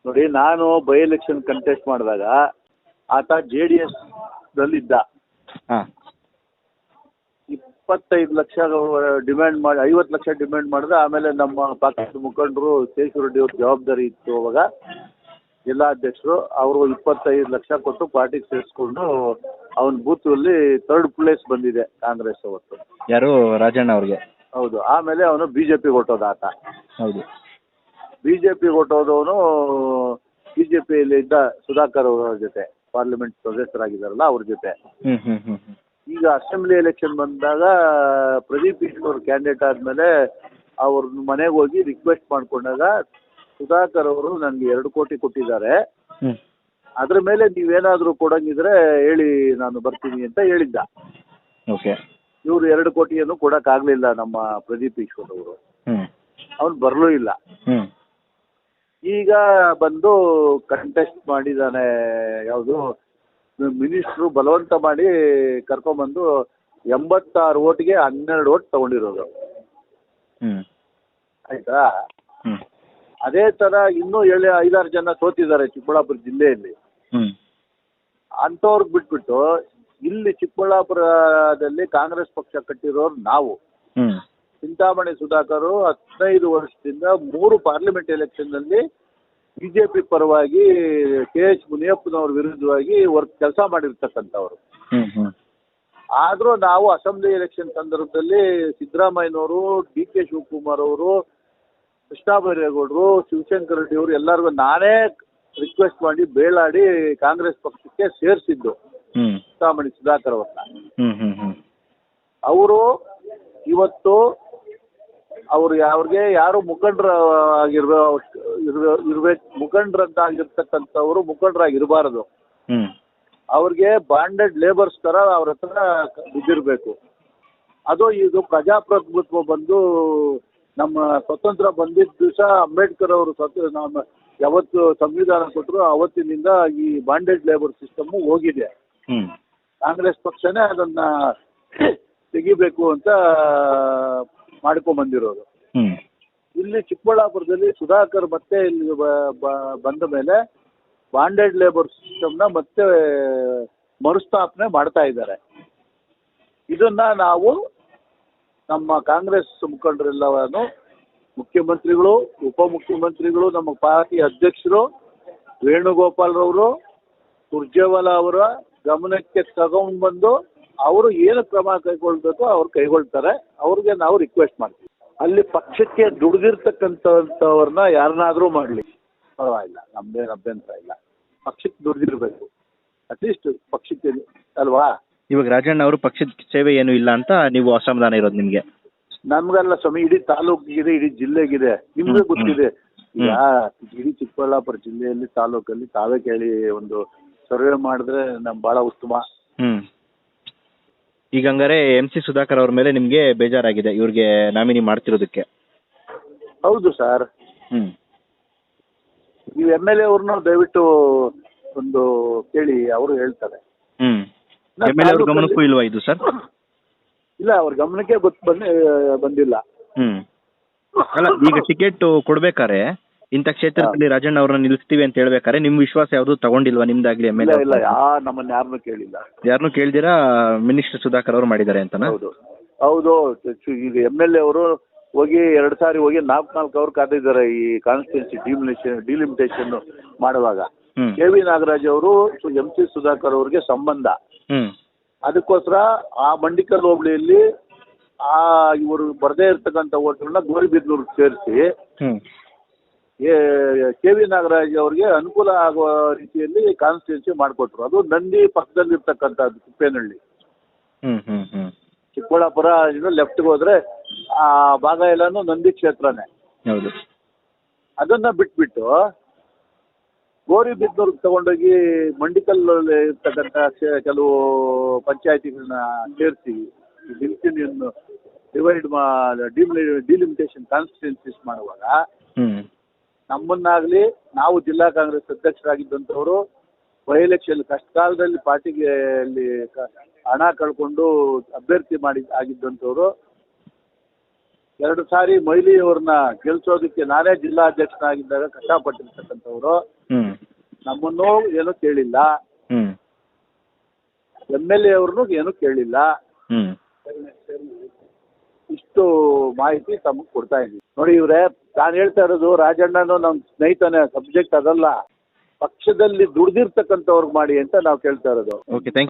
ನೋಡಿ, ನಾನು by election contest ಮಾಡಿದಾಗ ಆತ JDS ದಲ್ಲಿದ್ದ. ಹಾಂ 25 ಲಕ್ಷ ಡಿಮ್ಯಾಂಡ್ ಮಾಡಿ 50 ಲಕ್ಷ ಡಿಮ್ಯಾಂಡ್ ಮಾಡಿದ್ರೆ ಆಮೇಲೆ ನಮ್ಮ ಪಕ್ಷದ ಮುಖಂಡರು ಶೇಷು ರೆಡ್ಡಿ ಅವ್ರ ಜವಾಬ್ದಾರಿ ಇತ್ತು ಅವಾಗ ಜಿಲ್ಲಾಧ್ಯಕ್ಷರು. ಅವರು 25 ಲಕ್ಷ ಕೊಟ್ಟು ಪಾರ್ಟಿಗೆ ಸೇರಿಸ್ಕೊಂಡು ಅವನ ಬೂತಲ್ಲಿ 3rd ಪ್ಲೇಸ್ ಬಂದಿದೆ ಕಾಂಗ್ರೆಸ್ ಅವತ್ತು. ಯಾರು? ರಾಜಣ್ಣ ಅವ್ರಿಗೆ. ಹೌದು. ಆಮೇಲೆ ಅವನು BJP ಹೊಟ್ಟೋದ ಆತ. ಹೌದು. BJP ಹೊಟ್ಟೋದವನು BJPಯಲ್ಲಿ ಇದ್ದ ಸುಧಾಕರ್ ಅವರ ಜೊತೆ ಪಾರ್ಲಿಮೆಂಟ್ ಸದಸ್ಯರಾಗಿದ್ದಾರಲ್ಲ ಅವ್ರ ಜೊತೆ. ಈಗ ಅಸೆಂಬ್ಲಿ ಎಲೆಕ್ಷನ್ ಬಂದಾಗ ಪ್ರದೀಪ್ ಈಶ್ವರ್ ಕ್ಯಾಂಡಿಡೇಟ್ ಆದಮೇಲೆ ಅವ್ರ ಮನೆಗೆ ಹೋಗಿ ರಿಕ್ವೆಸ್ಟ್ ಮಾಡ್ಕೊಂಡಾಗ ಸುಧಾಕರ್ ಅವರು ನನಗೆ 2 ಕೋಟಿ ಕೊಟ್ಟಿದ್ದಾರೆ, ಅದ್ರ ಮೇಲೆ ನೀವೇನಾದರೂ ಕೊಡಂಗಿದ್ರೆ ಹೇಳಿ ನಾನು ಬರ್ತೀನಿ ಅಂತ ಹೇಳಿದ್ದ. ಓಕೆ. ಇವರು 2 ಕೋಟಿಯನ್ನು ಕೊಡೋಕ್ಕಾಗಲಿಲ್ಲ ನಮ್ಮ ಪ್ರದೀಪ್ ಈಶ್ವರ್ ಅವರು. ಅವನು ಬರಲೂ ಇಲ್ಲ. ಈಗ ಬಂದು ಕಂಟೆಸ್ಟ್ ಮಾಡಿದ್ದಾನೆ. ಯಾವುದು ಮಿನಿಸ್ಟ್ರು ಬಲವಂತ ಮಾಡಿ ಕರ್ಕೊಂಬಂದು 86 ಓಟ್ಗೆ 12 ಓಟ್ ತಗೊಂಡಿರೋದು. ಆಯ್ತಾ? ಅದೇ ಥರ ಇನ್ನೂ 5-6 ಜನ ಸೋತಿದ್ದಾರೆ ಚಿಕ್ಕಬಳ್ಳಾಪುರ ಜಿಲ್ಲೆಯಲ್ಲಿ. ಅಂಥವ್ರಿಗೆ ಬಿಟ್ಬಿಟ್ಟು ಇಲ್ಲಿ ಚಿಕ್ಕಬಳ್ಳಾಪುರದಲ್ಲಿ ಕಾಂಗ್ರೆಸ್ ಪಕ್ಷ ಕಟ್ಟಿರೋರು ನಾವು. ಚಿಂತಾಮಣಿ ಸುಧಾಕರ್ 15 ವರ್ಷದಿಂದ 3 ಪಾರ್ಲಿಮೆಂಟ್ ಎಲೆಕ್ಷನ್ನಲ್ಲಿ BJP ಪರವಾಗಿ KH ಮುನಿಯಪ್ಪನವ್ರ ವಿರುದ್ಧವಾಗಿ ಕೆಲಸ ಮಾಡಿರ್ತಕ್ಕಂಥವ್ರು. ಆದರೂ ನಾವು ಅಸೆಂಬ್ಲಿ ಎಲೆಕ್ಷನ್ ಸಂದರ್ಭದಲ್ಲಿ ಸಿದ್ದರಾಮಯ್ಯನವರು, DK ಶಿವಕುಮಾರ್ ಅವರು, ಕೃಷ್ಣ ಬೈರೇಗೌಡರು, ಶಿವಶಂಕರ್ ರೆಡ್ಡಿ ಅವರು ಎಲ್ಲರಿಗೂ ನಾನೇ ರಿಕ್ವೆಸ್ಟ್ ಮಾಡಿ ಬೇಳಾಡಿ ಕಾಂಗ್ರೆಸ್ ಪಕ್ಷಕ್ಕೆ ಸೇರಿಸಿದ್ದು ಚಿಂತಾಮಣಿ ಸುಧಾಕರ್ ಅವ್ರನ್ನ. ಅವರು ಇವತ್ತು ಅವ್ರಿಗೆ ಯಾರು ಮುಖಂಡರಂತ ಆಗಿರ್ತಕ್ಕಂಥವ್ರು ಮುಖಂಡರಾಗಿರಬಾರದು. ಅವ್ರಿಗೆ ಬಾಂಡೆಡ್ ಲೇಬರ್ಸ್ ಥರ ಅವ್ರ ಹತ್ರ ಬಿದ್ದಿರಬೇಕು. ಅದು ಇದು ಪ್ರಜಾಪ್ರಭುತ್ವ ಬಂದು ನಮ್ಮ ಸ್ವತಂತ್ರ ಬಂದಿದ್ದ ದಿವಸ ಅಂಬೇಡ್ಕರ್ ಅವರು ನಮ್ಮ ಯಾವತ್ತು ಸಂವಿಧಾನ ಕೊಟ್ಟರು ಅವತ್ತಿನಿಂದ ಈ ಬಾಂಡೆಡ್ ಲೇಬರ್ ಸಿಸ್ಟಮ್ಮು ಹೋಗಿದೆ. ಕಾಂಗ್ರೆಸ್ ಪಕ್ಷನೇ ಅದನ್ನ ತೆಗಿಬೇಕು ಅಂತ ಮಾಡ್ಕೊಂಬಂದಿರೋದು. ಇಲ್ಲಿ ಚಿಕ್ಕಬಳ್ಳಾಪುರದಲ್ಲಿ ಸುಧಾಕರ್ ಮತ್ತೆ ಇಲ್ಲಿ ಬಂದ ಮೇಲೆ ಬಾಂಡೆಡ್ ಲೇಬರ್ ಸಿಸ್ಟಮ್ನ ಮತ್ತೆ ಮರುಸ್ಥಾಪನೆ ಮಾಡ್ತಾ ಇದ್ದಾರೆ. ಇದನ್ನ ನಾವು ನಮ್ಮ ಕಾಂಗ್ರೆಸ್ ಮುಖಂಡರೆಲ್ಲವನ್ನು ಮುಖ್ಯಮಂತ್ರಿಗಳು, ಉಪಮುಖ್ಯಮಂತ್ರಿಗಳು, ನಮ್ಮ ಪಾರ್ಟಿ ಅಧ್ಯಕ್ಷರು ವೇಣುಗೋಪಾಲ್ರವರು, ಸುರ್ಜೇವಾಲಾ ಅವರ ಗಮನಕ್ಕೆ ತಗೊಂಡ್ಬಂದು ಅವರು ಏನು ಕ್ರಮ ಕೈಗೊಳ್ಬೇಕು ಅವ್ರು ಕೈಗೊಳ್ತಾರೆ. ಅವ್ರಿಗೆ ನಾವು ರಿಕ್ವೆಸ್ಟ್ ಮಾಡ್ತೀವಿ. ಅಲ್ಲಿ ಪಕ್ಷಕ್ಕೆ ದುಡಿದಿರ್ತಕ್ಕಂಥವ್ರನ್ನ ಯಾರನ್ನಾದರೂ ಮಾಡಲಿ ಪರವಾಗಿಲ್ಲ, ನಮ್ದೇನು ಅಭ್ಯಂತರ ಇಲ್ಲ. ಪಕ್ಷಕ್ಕೆ ದುಡಿದಿರಬೇಕು ಅಟ್ಲೀಸ್ಟ್ ಪಕ್ಷಕ್ಕೆ ಅಲ್ವಾ. ಇವಾಗ ರಾಜಣ್ಣ ಅವರು ಪಕ್ಷದ ಸೇವೆ ಏನು ಇಲ್ಲ ಅಂತ ನೀವು ಅಸಮಾಧಾನ ಇರೋದು ನಿಮಗೆ? ನಮ್ಗಲ್ಲ ಸ್ವಾಮಿ, ಇಡೀ ತಾಲೂಕಿಗಿದೆ, ಇಡೀ ಜಿಲ್ಲೆಗಿದೆ. ನಿಮ್ಗೆ ಗೊತ್ತಿದೆ. ಈಗ ಇಡೀ ಚಿಕ್ಕಬಳ್ಳಾಪುರ ಜಿಲ್ಲೆಯಲ್ಲಿ ತಾಲೂಕಲ್ಲಿ ತಾವೇ ಕೇಳಿ ಒಂದು ಸರ್ವೆ ಮಾಡಿದ್ರೆ ನಮ್ಗೆ ಭಾಳ ಉತ್ತಮ. ಈಗ ಹಂಗಾರೆ MC ಸುಧಾಕರ್ ಅವ್ರ ಮೇಲೆ ನಿಮಗೆ ಬೇಜಾರಾಗಿದೆ ಇವ್ರಿಗೆ ನಾಮಿನಿ ಮಾಡ್ತಿರೋದಕ್ಕೆ? ಹೌದು ಸರ್. ನೀವು MLA ಅವ್ರನ್ನ ದಯವಿಟ್ಟು ಒಂದು ಕೇಳಿ, ಅವರು ಹೇಳ್ತಾರೆ. MLA ಅವ್ರ ಗಮನಕ್ಕೂ ಇಲ್ವಾ ಇದು ಸರ್? ಇಲ್ಲ, ಅವ್ರ ಗಮನಕ್ಕೆ ಬಂದಿಲ್ಲ. ಅಲ್ಲ, ಈಗ ಟಿಕೆಟ್ ಕೊಡ್ಬೇಕಾರೆ ಇಂಥ ಕ್ಷೇತ್ರದಲ್ಲಿ ರಾಜಣ್ಣ ಅವ್ರನ್ನ ನಿಲ್ಲಿಸ್ತೀವಿ ಅಂತ ಹೇಳ್ಬೇಕಾರೆ ನಿಮ್ ವಿಶ್ವಾಸ ಯಾವ್ದು ತಗೊಂಡಿಲ್ವಾ ನಿಮ್ದಾಗ್ಲಿ? MLA ಇಲ್ಲ, ನಮ್ಮನ್ನ ಯಾರನ್ನೂ ಕೇಳಿಲ್ಲ. ಯಾರನ್ನೂ ಕೇಳ್ದಿರಾ ಮಿನಿಸ್ಟರ್ ಸುಧಾಕರ್ ಅವರು ಮಾಡಿದ್ದಾರೆ ಅಂತನಾ? ಹೌದು. ಈಗ MLA ಅವರು ಹೋಗಿ 2 ಸಾರಿ ಹೋಗಿ 4 ಅವ್ರು ಕಾದಿದ್ದಾರೆ ಈ ಕಾನ್ಸ್ಟಿಟ್ಯೂನ್ಸಿ ಡಿಲಿಮಿಟೇಷನ್ ಮಾಡುವಾಗ. KV ನಾಗರಾಜ್ ಅವರು MC ಸುಧಾಕರ್ ಅವ್ರಿಗೆ ಸಂಬಂಧ. ಅದಕ್ಕೋಸ್ಕರ ಆ ಮಂಡಿಕಲ್ ಹೋಬಳಿಯಲ್ಲಿ ಇವರು ಬರದೇ ಇರ್ತಕ್ಕಂಥ ಓಟ್ಗಳನ್ನ ಗೋರಿಬಿದ್ನೂರ್ಗೆ ಸೇರಿಸಿ KV ನಾಗರಾಜ್ ಅವ್ರಿಗೆ ಅನುಕೂಲ ಆಗುವ ರೀತಿಯಲ್ಲಿ ಕಾನ್ಸ್ಟಿಟ್ಯೂನ್ಸಿ ಮಾಡಿಕೊಟ್ರು. ಅದು ನಂದಿ ಪಕ್ಕದಲ್ಲಿ ಇರ್ತಕ್ಕಂಥದ್ದು ತಿಪ್ಪೇನಹಳ್ಳಿ. ಚಿಕ್ಕಬಳ್ಳಾಪುರ ಲೆಫ್ಟ್ಗೆ ಹೋದ್ರೆ ಆ ಭಾಗ ಎಲ್ಲಾನು ನಂದಿ ಕ್ಷೇತ್ರನೇ. ಹೌದು. ಅದನ್ನ ಬಿಟ್ಬಿಟ್ಟು ಗೋರಿಬಿದ್ನೂರ್ಗೆ ತಗೊಂಡೋಗಿ ಮಂಡಿಕಲ್ ಇರ್ತಕ್ಕಂಥ ಕೆಲವು ಪಂಚಾಯತಿಗಳನ್ನ ಸೇರಿಸಿ ಡಿಲಿಮಿಟೇಷನ್ ಕಾನ್ಸ್ಟಿಟ್ಯೂನ್ಸೀಸ್ ಮಾಡುವಾಗ ನಮ್ಮನ್ನಾಗಲಿ, ನಾವು ಜಿಲ್ಲಾ ಕಾಂಗ್ರೆಸ್ ಅಧ್ಯಕ್ಷರಾಗಿದ್ದಂಥವರು ಬೈ ಎಲೆಕ್ಷನ್ ಕಷ್ಟಕಾಲದಲ್ಲಿ ಪಾರ್ಟಿಗೆ ಅಲ್ಲಿ ಹಣ ಕಳ್ಕೊಂಡು ಅಭ್ಯರ್ಥಿ ಆಗಿದ್ದಂಥವ್ರು 2 ಸಾರಿ ಮೊಯ್ಲಿ ಅವ್ರನ್ನ ಗೆಲ್ಸೋದಕ್ಕೆ ನಾನೇ ಜಿಲ್ಲಾಧ್ಯಕ್ಷನಾಗಿದ್ದಾಗ ಕಷ್ಟಪಟ್ಟಿರ್ತಕ್ಕಂಥವ್ರು. ನಮ್ಮನ್ನೂ ಏನೂ ಕೇಳಿಲ್ಲ, MLA ಅವ್ರನ್ನೂ ಏನೂ ಕೇಳಿಲ್ಲ. ಇಷ್ಟು ಮಾಹಿತಿ ತಮಗೆ ಕೊಡ್ತಾ ಇದ್ದೀನಿ. ನೋಡಿ ಇವ್ರೆ, ನಾನು ಹೇಳ್ತಾ ಇರೋದು ರಾಜಣ್ಣನು ನಮ್ಮ ಸ್ನೇಹಿತನೇ, ಸಬ್ಜೆಕ್ಟ್ ಅದಲ್ಲ. ಪಕ್ಷದಲ್ಲಿ ದುಡ್ದಿರ್ತಕ್ಕಂಥವ್ರಿಗೆ ಮಾಡಿ ಅಂತ ನಾವು ಕೇಳ್ತಾ ಇರೋದು. Okay, thank you.